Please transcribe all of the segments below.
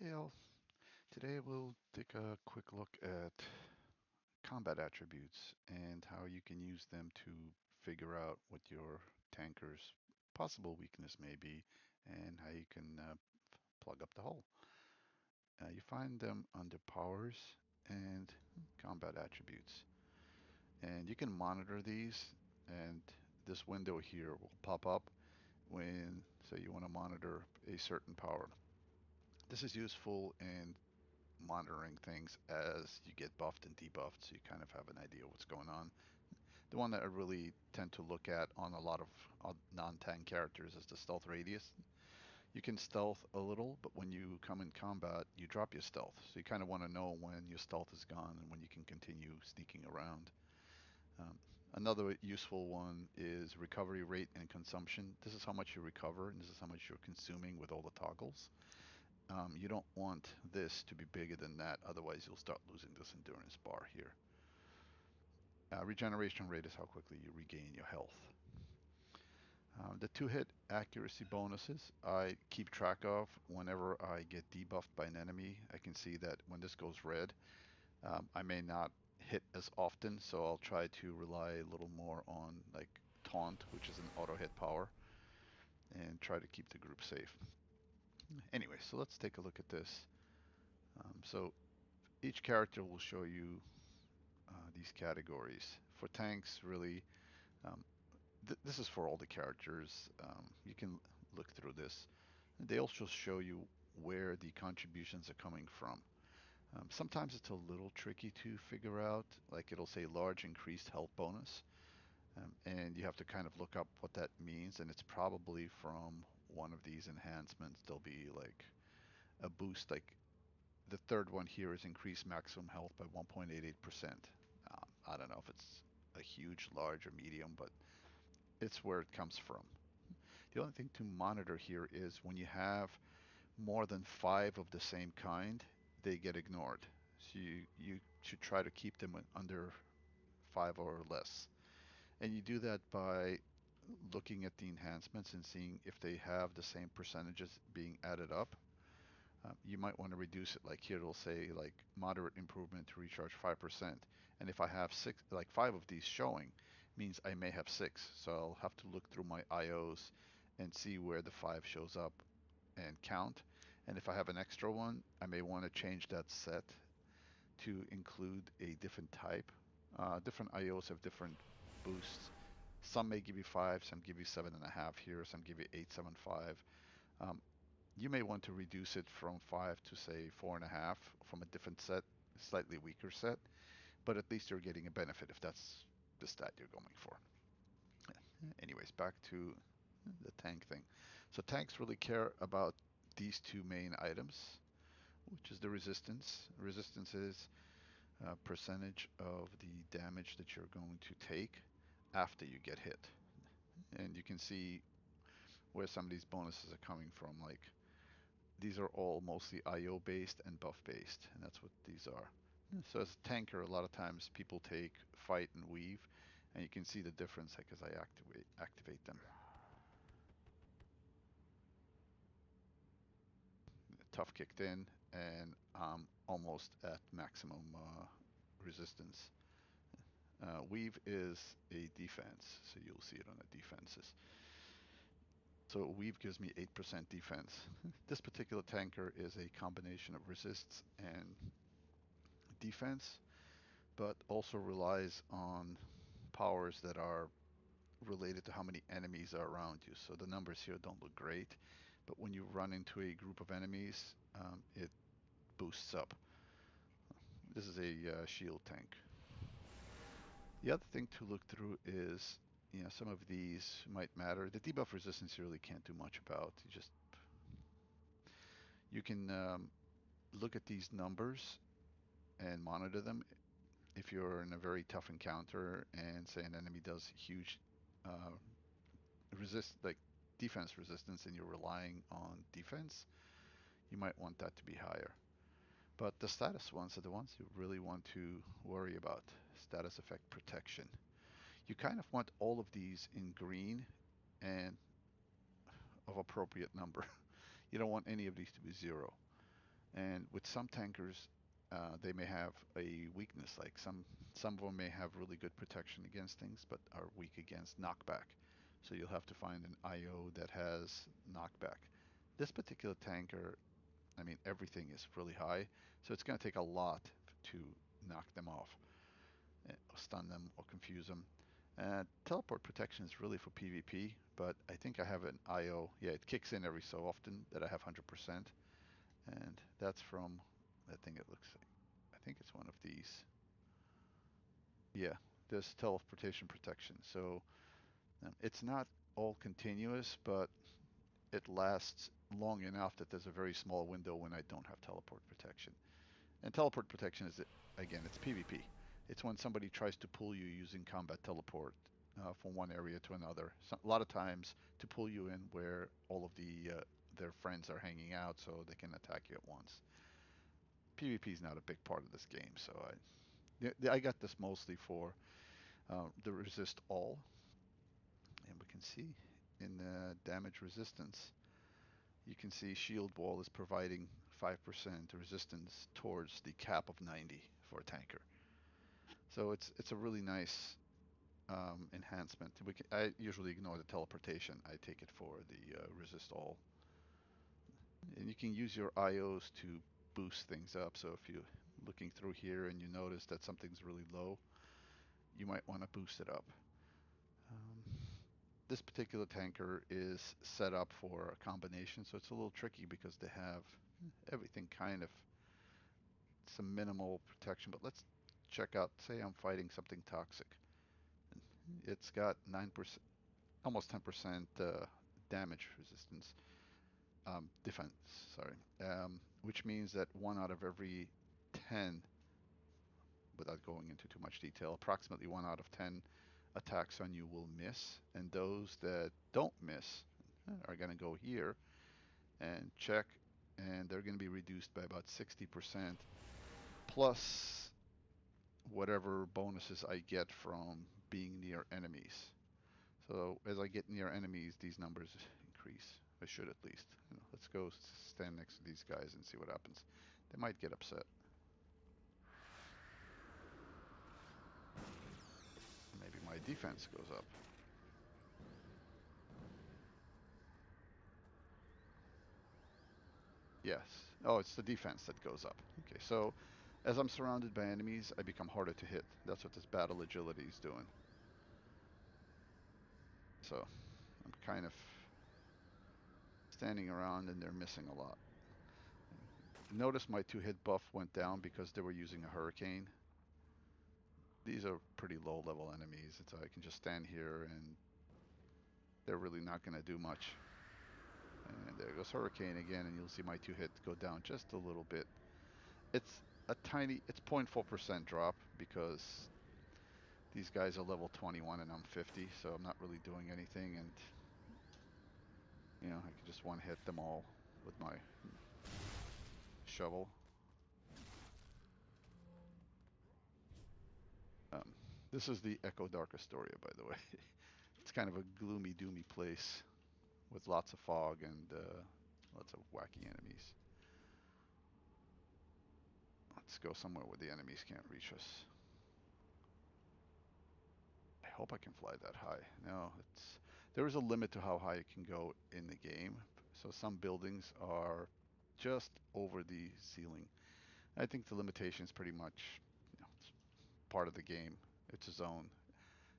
Hey all, today we'll take a quick look at combat attributes and how you can use them to figure out what your tanker's possible weakness may be and how you can plug up the hole. You find them under powers and combat attributes. And you can monitor these, and this window here will pop up when, say, you want to monitor a certain power. This is useful in monitoring things as you get buffed and debuffed, so you kind of have an idea what's going on. The one that I really tend to look at on a lot of non-tank characters is the stealth radius. You can stealth a little, but when you come in combat, you drop your stealth. So you kind of want to know when your stealth is gone and when you can continue sneaking around. Um, Another useful one is recovery rate and consumption. This is how much you recover, and this is how much you're consuming with all the toggles. You don't want this to be bigger than that, otherwise you'll start losing this endurance bar here. Regeneration rate is how quickly you regain your health. The two-hit accuracy bonuses I keep track of whenever I get debuffed by an enemy. I can see that when this goes red, I may not hit as often, so I'll try to rely a little more on like taunt, which is an auto hit power, and try to keep the group safe. Anyway, so let's take a look at this. So each character will show you these categories. For tanks, really, um, this is for all the characters. You can look through this. They also show you where the contributions are coming from. Sometimes it's a little tricky to figure out, like it'll say large increased health bonus, and you have to kind of look up what that means, and it's probably from one of these enhancements. There'll be like a boost, like the third one here is increased maximum health by 1.88%. I don't know if it's a huge, large, or medium, but it's where it comes from. The only thing to monitor here is when you have more than five of the same kind, they get ignored. So you should try to keep them under five or less. And you do that by looking at the enhancements and seeing if they have the same percentages being added up. You might want to reduce it. Like here, it'll say like moderate improvement to recharge 5%. And if I have six, like five of these showing, means I may have six. So I'll have to look through my IOs and see where the five shows up and count. And if I have an extra one, I may want to change that set to include a different type. Different IOs have different boosts. Some may give you five, some give you 7.5 here, some give you 8.75. Um, you may want to reduce it from five to say 4.5 from a different set, slightly weaker set, but at least you're getting a benefit if that's the stat you're going for. Anyways, back to the tank thing. So tanks really care about these two main items, which is the resistance. Resistance is a percentage of the damage that you're going to take after you get hit. And you can see where some of these bonuses are coming from. Like these are all mostly IO based and buff based, and that's what these are. So as a tanker, a lot of times people take fight and weave, and you can see the difference like as I activate them. Tough kicked in, and almost at maximum resistance. Weave is a defense, so you'll see it on the defenses. So Weave gives me 8% defense. This particular tanker is a combination of resists and defense, but also relies on powers that are related to how many enemies are around you. So the numbers here don't look great, but when you run into a group of enemies, it boosts up. This is a shield tank. The other thing to look through is, some of these might matter. The debuff resistance you really can't do much about. You can look at these numbers and monitor them. If you're in a very tough encounter and say an enemy does huge uh, like defense resistance and you're relying on defense, you might want that to be higher. But the status ones are the ones you really want to worry about. Status effect protection. You kind of want all of these in green and of appropriate number. You don't want any of these to be zero. And with some tankers, they may have a weakness. Like some of them may have really good protection against things, but are weak against knockback. So you'll have to find an IO that has knockback. This particular tanker, I mean, everything is really high, so it's going to take a lot to knock them off, stun them, or confuse them. Teleport protection is really for PvP, but I think I have an IO. Yeah, it kicks in every so often that I have 100%, and that's from, I think it looks like, I think it's one of these. Yeah, this teleportation protection. So it's not all continuous, but it lasts long enough that there's a very small window when I don't have teleport protection. And teleport protection is, again, it's PvP. It's when somebody tries to pull you using combat teleport from one area to another. So, a lot of times to pull you in where all of their friends are hanging out, so they can attack you at once. PvP is not a big part of this game, so I got this mostly for the resist all, and we can see in the damage resistance, you can see shield wall is providing 5% resistance towards the cap of 90 for a tanker. So it's a really nice enhancement. I usually ignore the teleportation. I take it for the resist all. And you can use your IOs to boost things up. So if you're looking through here and you notice that something's really low, you might want to boost it up. Um, this particular tanker is set up for a combination, so it's a little tricky because they have everything kind of some minimal protection. But let's check out, say I'm fighting something toxic. It's got 9%, almost 10% damage resistance, defense, sorry, which means that 1 out of every 10, without going into too much detail, approximately 1 out of 10 attacks on you will miss, and those that don't miss are going to go here and check, and they're going to be reduced by about 60% plus whatever bonuses I get from being near enemies. So as I get near enemies, these numbers increase. I should at least. Let's go stand next to these guys and see what happens. They might get upset. Maybe my defense goes up. Yes. Oh, it's the defense that goes up. Okay, so as I'm surrounded by enemies, I become harder to hit. That's what this battle agility is doing. So I'm kind of standing around and they're missing a lot. Notice my 2-hit buff went down because they were using a hurricane. These are pretty low level enemies. It's I can just stand here and they're really not going to do much. And there goes hurricane again, and you'll see my 2-hit go down just a little bit. It's a tiny, it's 0.4% drop because these guys are level 21 and I'm 50, so I'm not really doing anything. And I can just one hit them all with my shovel. Um, this is the Echo Dark Astoria, by the way. It's kind of a gloomy, doomy place with lots of fog and lots of wacky enemies. Let's go somewhere where the enemies can't reach us. I hope I can fly that high. No, there is a limit to how high it can go in the game. So some buildings are just over the ceiling. I think the limitation is pretty much, it's part of the game. It's a zone.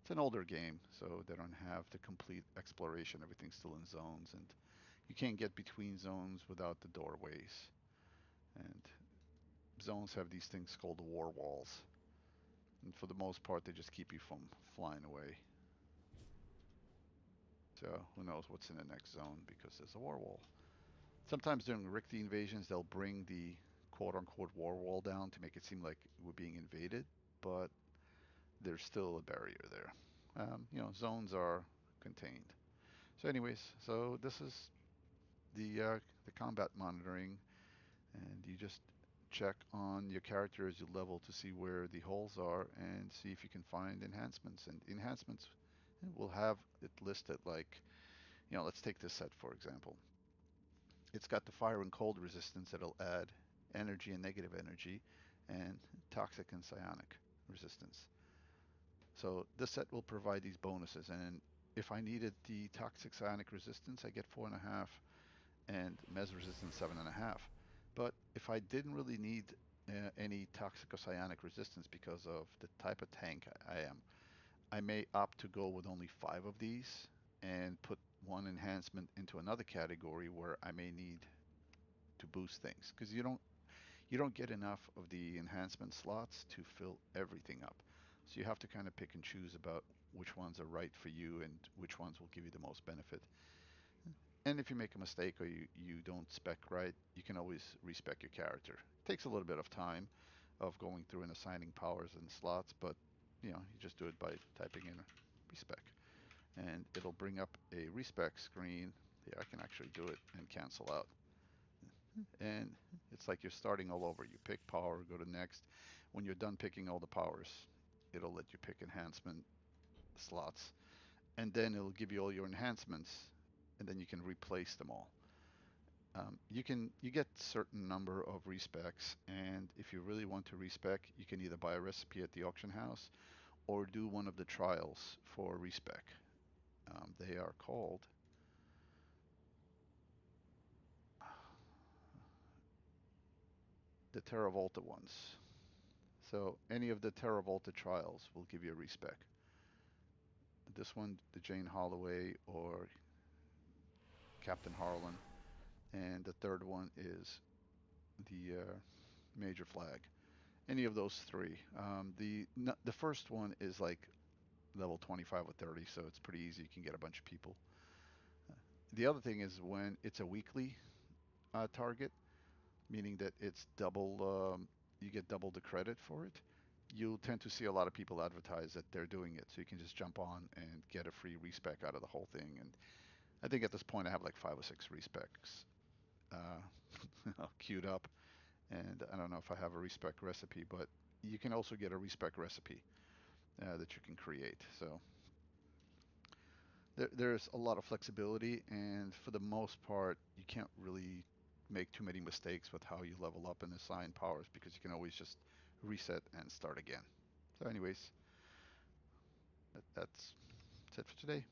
It's an older game, so they don't have the complete exploration. Everything's still in zones, and you can't get between zones without the doorways. And zones have these things called war walls. And for the most part, they just keep you from flying away. So who knows what's in the next zone because there's a war wall. Sometimes during Richter invasions, they'll bring the quote-unquote war wall down to make it seem like we're being invaded, but there's still a barrier there. Zones are contained. So, anyways, so this is the combat monitoring, and you just check on your character as you level to see where the holes are and see if you can find enhancements. And enhancements will have it listed like, let's take this set for example. It's got the fire and cold resistance that it'll add energy and negative energy, and toxic and psionic resistance. So this set will provide these bonuses, and if I needed the toxic psionic resistance, I get 4.5, and mes resistance 7.5. But if I didn't really need any toxic or psionic resistance because of the type of tank I am, I may opt to go with only 5 of these and put one enhancement into another category where I may need to boost things, because you don't get enough of the enhancement slots to fill everything up. So you have to kind of pick and choose about which ones are right for you and which ones will give you the most benefit. And if you make a mistake or you don't spec right, you can always respec your character. It takes a little bit of time of going through and assigning powers and slots, but you just do it by typing in respec. And it'll bring up a respec screen. Yeah, I can actually do it and cancel out. And it's like you're starting all over. You pick power, go to next. When you're done picking all the powers, it'll let you pick enhancement slots, and then it'll give you all your enhancements, and then you can replace them all. You get certain number of respecs, and if you really want to respec, you can either buy a recipe at the auction house or do one of the trials for respec. They are called the Terravolta ones. So any of the Terravolta trials will give you a respec. This one, the Jane Holloway or Captain Harlan, and the third one is the Major Flag. Any of those three. The first one is like level 25 or 30, so it's pretty easy. You can get a bunch of people. The other thing is when it's a weekly target, meaning that it's double, you get double the credit for it. You'll tend to see a lot of people advertise that they're doing it, so you can just jump on and get a free respec out of the whole thing. And I think at this point I have like 5 or 6 respecs uh, queued up, and I don't know if I have a respec recipe, but you can also get a respec recipe that you can create. So there's a lot of flexibility, and for the most part, you can't really make too many mistakes with how you level up and assign powers because you can always just reset and start again. So, anyways, that's it for today.